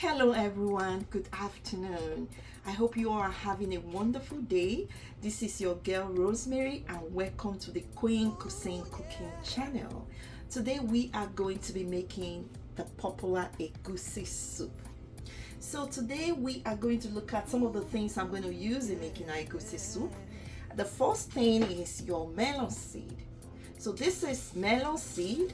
Hello everyone, good afternoon. I hope you all are having a wonderful day. This is your girl Rosemary and welcome to the Queen Cuisine Cooking channel. Today we are going to be making the popular Egusi soup. So today we are going to look at some of the things I'm going to use in making our Egusi soup. The first thing is your melon seed. So this is melon seed,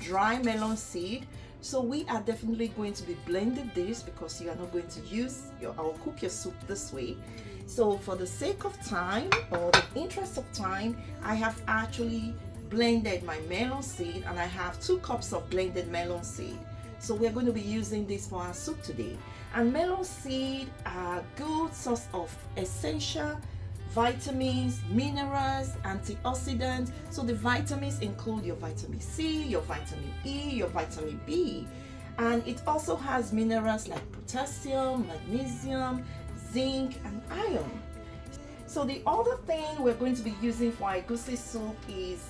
dry melon seed. So we are definitely going to be blending this because you are not going to use or cook your soup this way. So for the sake of time or the interest of time, I have actually blended my melon seed and I have 2 cups of blended melon seed. So we're going to be using this for our soup today. And melon seed are a good source of essential vitamins, minerals, antioxidants. So the vitamins include your vitamin C, your vitamin E, your vitamin B, and it also has minerals like potassium, magnesium, zinc, and iron. So the other thing we're going to be using for our egusi soup is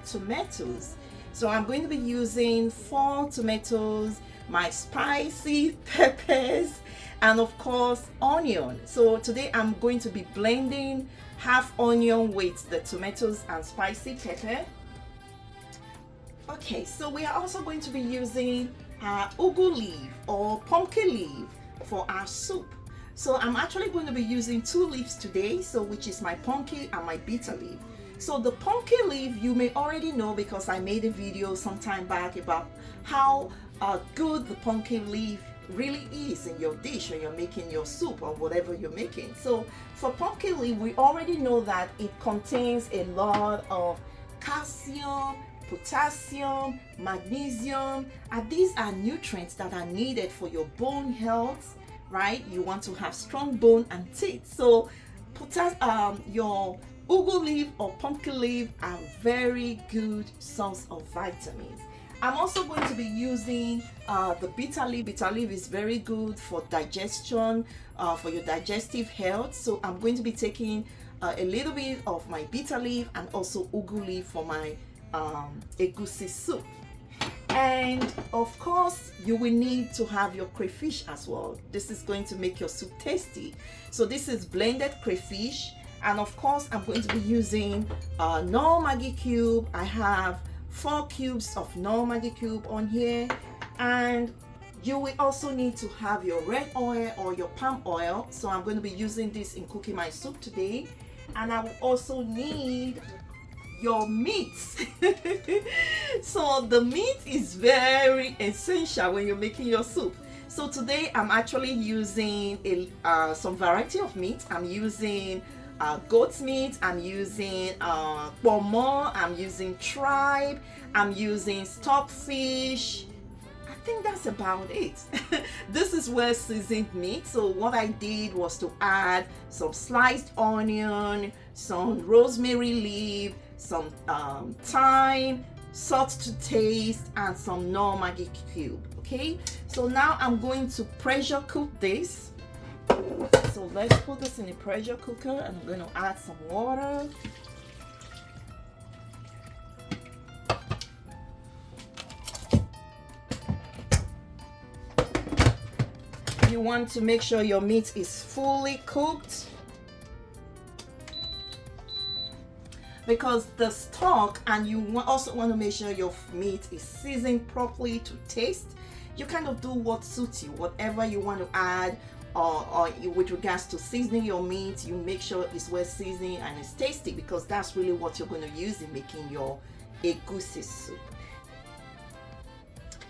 tomatoes. So I'm going to be using 4 tomatoes, my spicy peppers, and of course onion. So today I'm going to be blending half onion with the tomatoes and spicy pepper. Okay, so we are also going to be using ugu leaf or pumpkin leaf for our soup. So I'm actually going to be using 2 leaves today, so which is my pumpkin and my bitter leaf. So the pumpkin leaf you may already know because I made a video some time back about how good the pumpkin leaf really is in your dish when you're making your soup or whatever you're making. So for pumpkin leaf, we already know that it contains a lot of calcium, potassium, magnesium, and these are nutrients that are needed for your bone health, right? You want to have strong bone and teeth. So your ugu leaf or pumpkin leaf are very good source of vitamins. I'm also going to be using the bitter leaf. Bitter leaf is very good for digestion, for your digestive health. So I'm going to be taking a little bit of my bitter leaf and also ugu leaf for my egusi soup. And of course, you will need to have your crayfish as well. This is going to make your soup tasty. So this is blended crayfish. And of course, I'm going to be using Knorr Maggi cube. I have 4 cubes of Knorr Maggi cube on here. And you will also need to have your red oil or your palm oil. So I'm going to be using this in cooking my soup today. And I will also need your meat. So the meat is very essential when you're making your soup. So today I'm actually using some variety of meat. I'm using goat meat, I'm using pomo, I'm using tribe, I'm using stockfish. I think that's about it. This is well seasoned meat. So what I did was to add some sliced onion, some rosemary leaf, some thyme, salt to taste, and some Knorr Maggi cube. Okay, so now I'm going to pressure cook this. So let's put this in a pressure cooker and I'm going to add some water. You want to make sure your meat is fully cooked because the stock, and you also want to make sure your meat is seasoned properly to taste. You kind of do what suits you, whatever you want to add. Or with regards to seasoning your meat, you make sure it's well seasoned and it's tasty because that's really what you're going to use in making your egusi soup.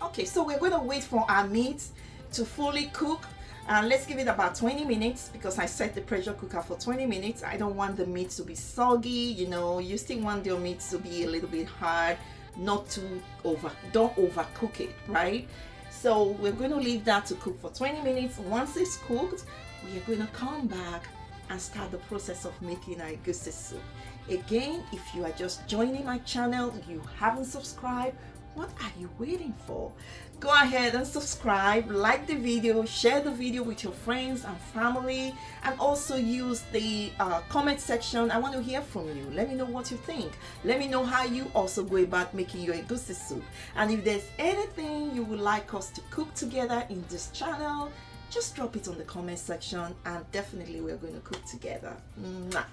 Okay, so we're going to wait for our meat to fully cook. Let's give it about 20 minutes because I set the pressure cooker for 20 minutes. I don't want the meat to be soggy, you know. You still want your meat to be a little bit hard, don't overcook it, right? So we're going to leave that to cook for 20 minutes. Once it's cooked, we are going to come back and start the process of making our egusi soup. Again, if you are just joining my channel, you haven't subscribed, What are you waiting for? Go ahead and subscribe, like the video, share the video with your friends and family, and also use the comment section. I want to hear from you. Let me know what you think. Let me know how you also go about making your egusi soup. And if there's anything you would like us to cook together in this channel, just drop it on the comment section, and definitely we're going to cook together. Mwah.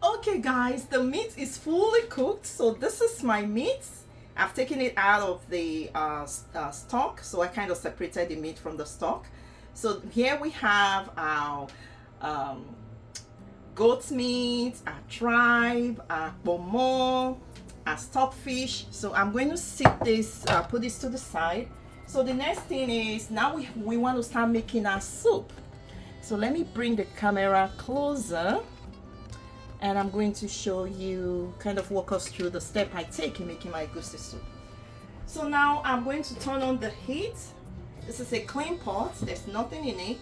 Okay guys, the meat is fully cooked. So this is my meat. I've taken it out of the stock, so I kind of separated the meat from the stock. So here we have our goat meat, our tribe, our pomo, our stockfish. So I'm going to sit this, put this to the side. So the next thing is, now we want to start making our soup. So let me bring the camera closer, and I'm going to show you, kind of walk us through the step I take in making my egusi soup. So now I'm going to turn on the heat. This is a clean pot, there's nothing in it.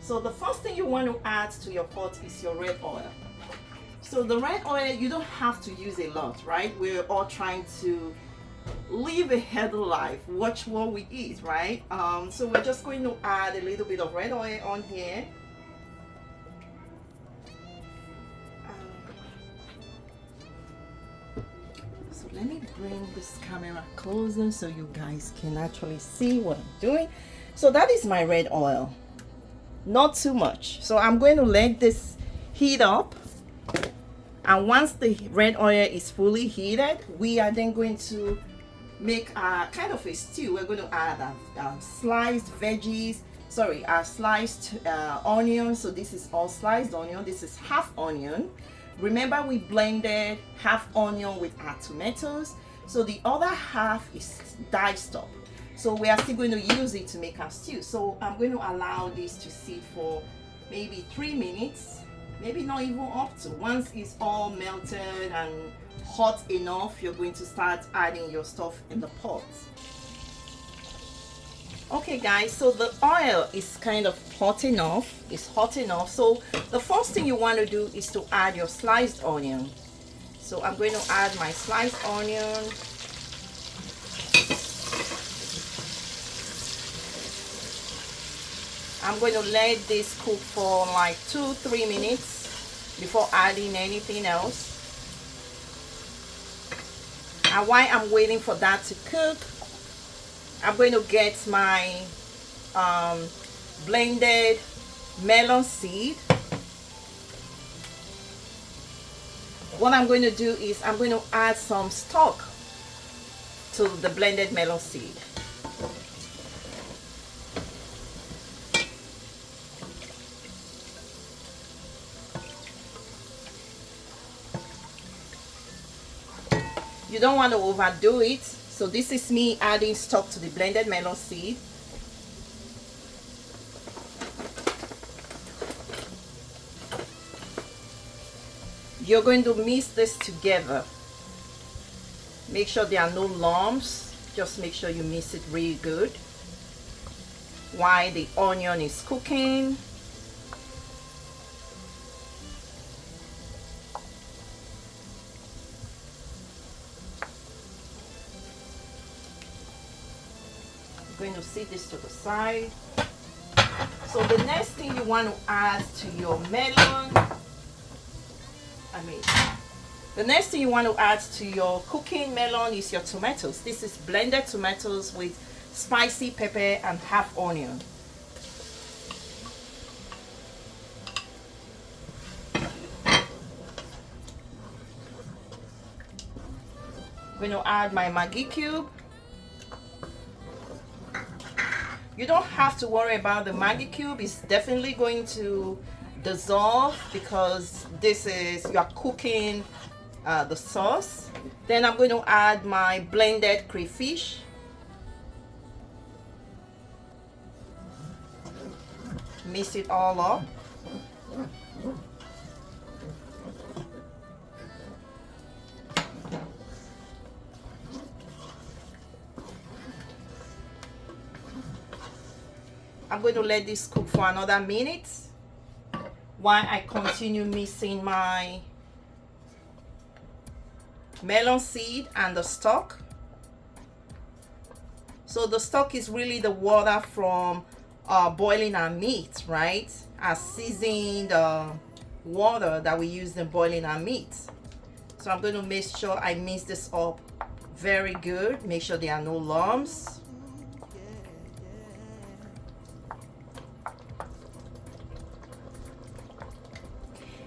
So the first thing you want to add to your pot is your red oil. So the red oil, you don't have to use a lot, right? We're all trying to live a healthy life, watch what we eat, right? So we're just going to add a little bit of red oil on here. Let me bring this camera closer so you guys can actually see what I'm doing. So that is my red oil, not too much. So I'm going to let this heat up, and once the red oil is fully heated, we are then going to make a kind of a stew. We're going to add sliced veggies, sorry, sliced onion. So this is all sliced onion, this is half onion. Remember, we blended half onion with our tomatoes, so the other half is diced up. So we are still going to use it to make our stew. So I'm going to allow this to sit for maybe 3 minutes, maybe not even up to. Once it's all melted and hot enough, you're going to start adding your stuff in the pot. Okay guys, so the oil is kind of hot enough. It's hot enough. So the first thing you want to do is to add your sliced onion. So I'm going to add my sliced onion. I'm going to let this cook for like 2-3 minutes before adding anything else. And while I'm waiting for that to cook, I'm going to get my blended melon seed. What I'm going to do is I'm going to add some stock to the blended melon seed. You don't want to overdo it. So this is me adding stock to the blended melon seed. You're going to mix this together. Make sure there are no lumps. Just make sure you mix it really good while the onion is cooking. Going to set this to the side. So the next thing you want to add to your melon, the next thing you want to add to your cooking melon is your tomatoes. This is blended tomatoes with spicy pepper and half onion. I'm going to add my Maggi cube. You don't have to worry about the Maggi cube. It's definitely going to dissolve because this is, you are cooking the sauce. Then I'm going to add my blended crayfish. Mix it all up. I'm going to let this cook for another minute while I continue mixing my melon seed and the stalk. So the stock is really the water from boiling our meat, right? Our seasoned water that we use in boiling our meat. So I'm going to make sure I mix this up very good. Make sure there are no lumps.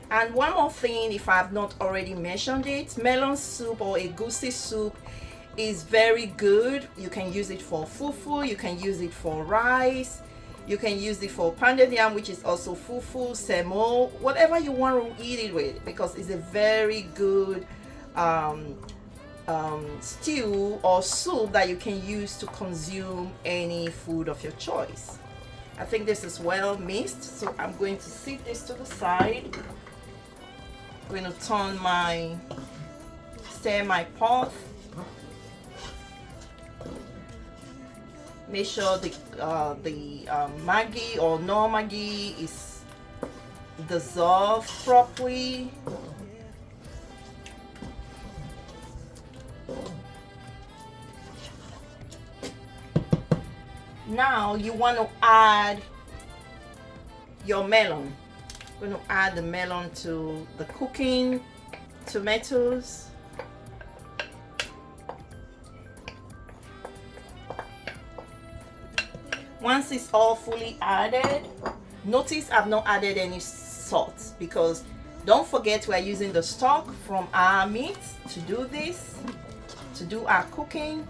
And one more thing, if I have not already mentioned it, melon soup or egusi soup is very good. You can use it for fufu, you can use it for rice, you can use it for pounded yam, which is also fufu, semo, whatever you want to eat it with, because it's a very good stew or soup that you can use to consume any food of your choice. I think this is well mixed, so I'm going to set this to the side. I'm going to stir my pot. Make sure the Maggi or no Maggi is dissolved properly. Now you want to add your melon. We're going to add the melon to the cooking tomatoes. Once it's all fully added, notice I've not added any salt, because don't forget we're using the stock from our meat to do this, to do our cooking.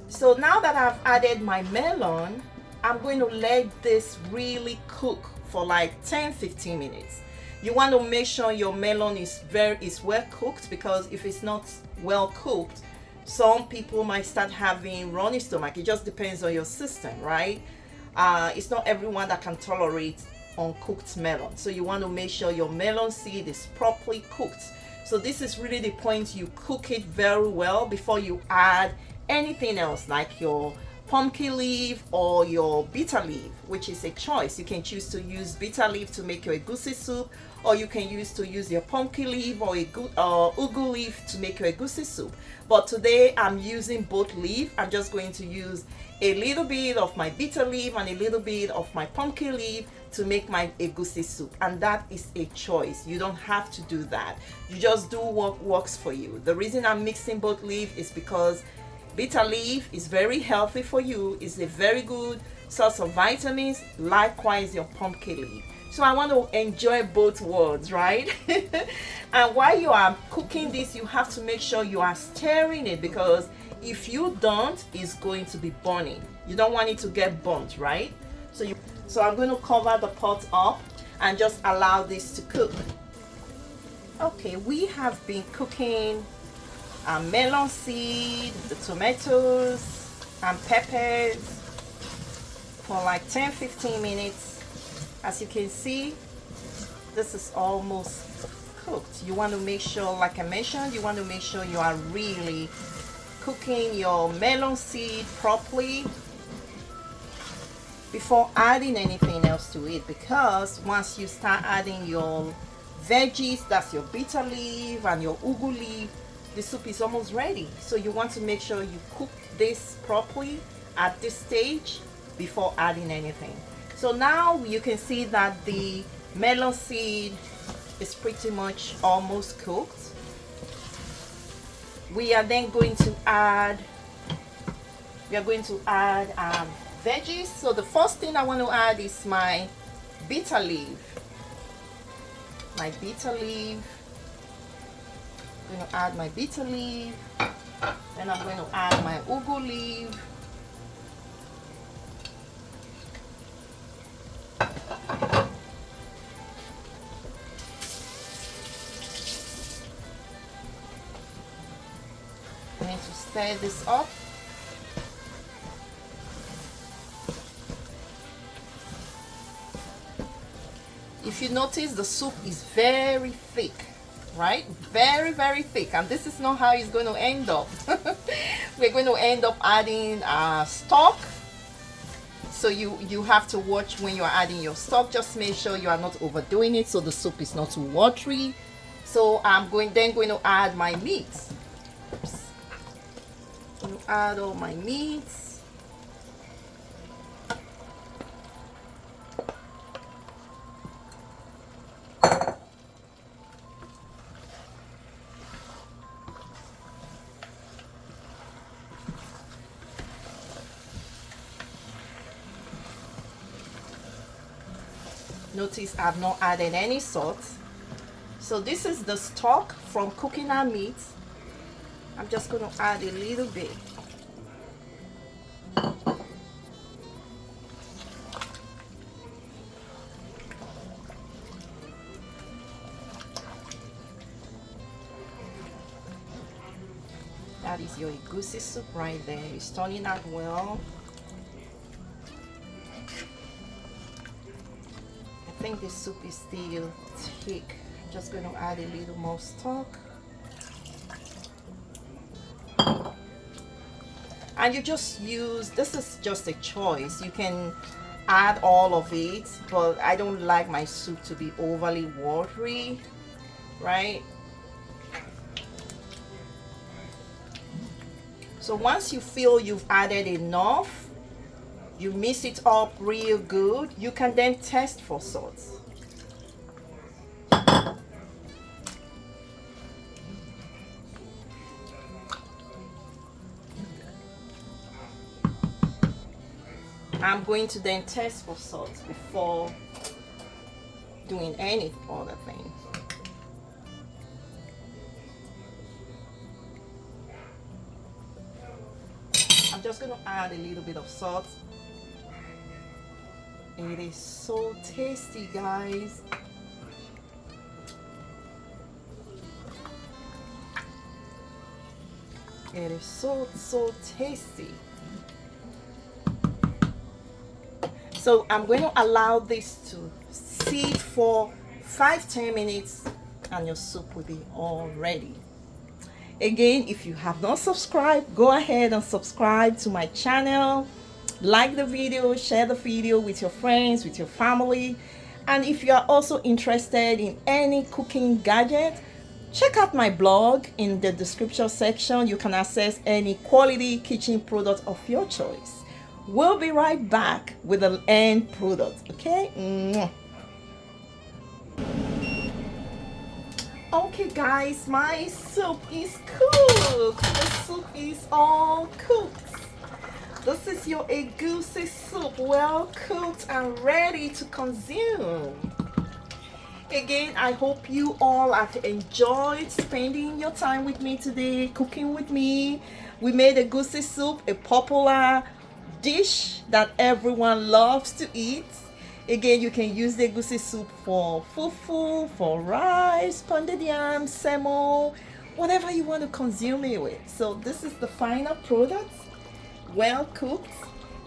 So now that I've added my melon, I'm going to let this really cook for like 10-15 minutes. You want to make sure your melon is well cooked, because if it's not well cooked, some people might start having runny stomach. It just depends on your system, right? It's not everyone that can tolerate uncooked melon. So you want to make sure your melon seed is properly cooked. So this is really the point. You cook it very well before you add anything else, like your pumpkin leaf or your bitter leaf, which is a choice. You can choose to use bitter leaf to make your egusi soup, or you can use your pumpkin leaf or ugu leaf to make your egusi soup. But today I'm using both leaf. I'm just going to use a little bit of my bitter leaf and a little bit of my pumpkin leaf to make my egusi soup, and that is a choice. You don't have to do that. You just do what works for you. The reason I'm mixing both leaf is because bitter leaf is very healthy for you. It's a very good source of vitamins. Likewise, your pumpkin leaf. So I want to enjoy both worlds, right? And while you are cooking this, you have to make sure you are stirring it, because if you don't, it's going to be burning. You don't want it to get burnt, right? So I'm going to cover the pot up and just allow this to cook. Okay, we have been cooking melon seed, the tomatoes and peppers for like 10-15 minutes. As you can see, this is almost cooked. You want to make sure, like I mentioned, you want to make sure you are really cooking your melon seed properly before adding anything else to it, because once you start adding your veggies, that's your bitter leaf and your ugu leaf, the soup is almost ready. So you want to make sure you cook this properly at this stage before adding anything. So now you can see that the melon seed is pretty much almost cooked. We are then going to add veggies. So the first thing I want to add is my bitter leaf. I'm going to add my bitter leaf. Then I'm going to add my ugu leaf. I'm going to stir this up. If you notice, the soup is very thick, right? Very, very thick, and this is not how it's going to end up. We're going to end up adding stock. So you have to watch when you are adding your stock. Just make sure you are not overdoing it so the soup is not too watery. So I'm going to add my meats. I'm going to add all my meats. Notice I've not added any salt. So this is the stock from cooking our meat. I'm just going to add a little bit. That is your egusi soup right there. It's turning out well. I think this soup is still thick. I'm just going to add a little more stock. And you just use, this is just a choice. You can add all of it, but I don't like my soup to be overly watery, right? So once you feel you've added enough, you mix it up real good, you can then test for salt. I'm going to then test for salt before doing any other thing. I'm just going to add a little bit of salt. It is so tasty, guys. It is so tasty. So I'm going to allow this to sit for 5-10 minutes and your soup will be all ready. Again, if you have not subscribed, go ahead and subscribe to my channel. Like the video, share the video with your friends, with your family. And if you are also interested in any cooking gadget, check out my blog in the description section. You can access any quality kitchen product of your choice. We'll be right back with the end product, okay? Okay guys, my soup is cooked. The soup is all cooked. This is your egusi soup, well cooked and ready to consume. Again, I hope you all have enjoyed spending your time with me today, cooking with me. We made egusi soup a popular dish that everyone loves to eat. Again, you can use the egusi soup for fufu, for rice, pounded yam, semo, whatever you want to consume it with. So this is the final product, well cooked.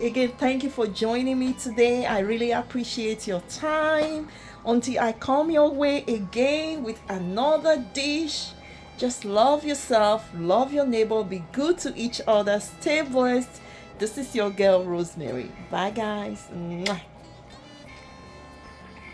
Again, thank you for joining me today. I really appreciate your time. Until I come your way again with another dish, just love yourself, love your neighbor, be good to each other, stay blessed. This is your girl Rosemary. Bye guys. Mwah.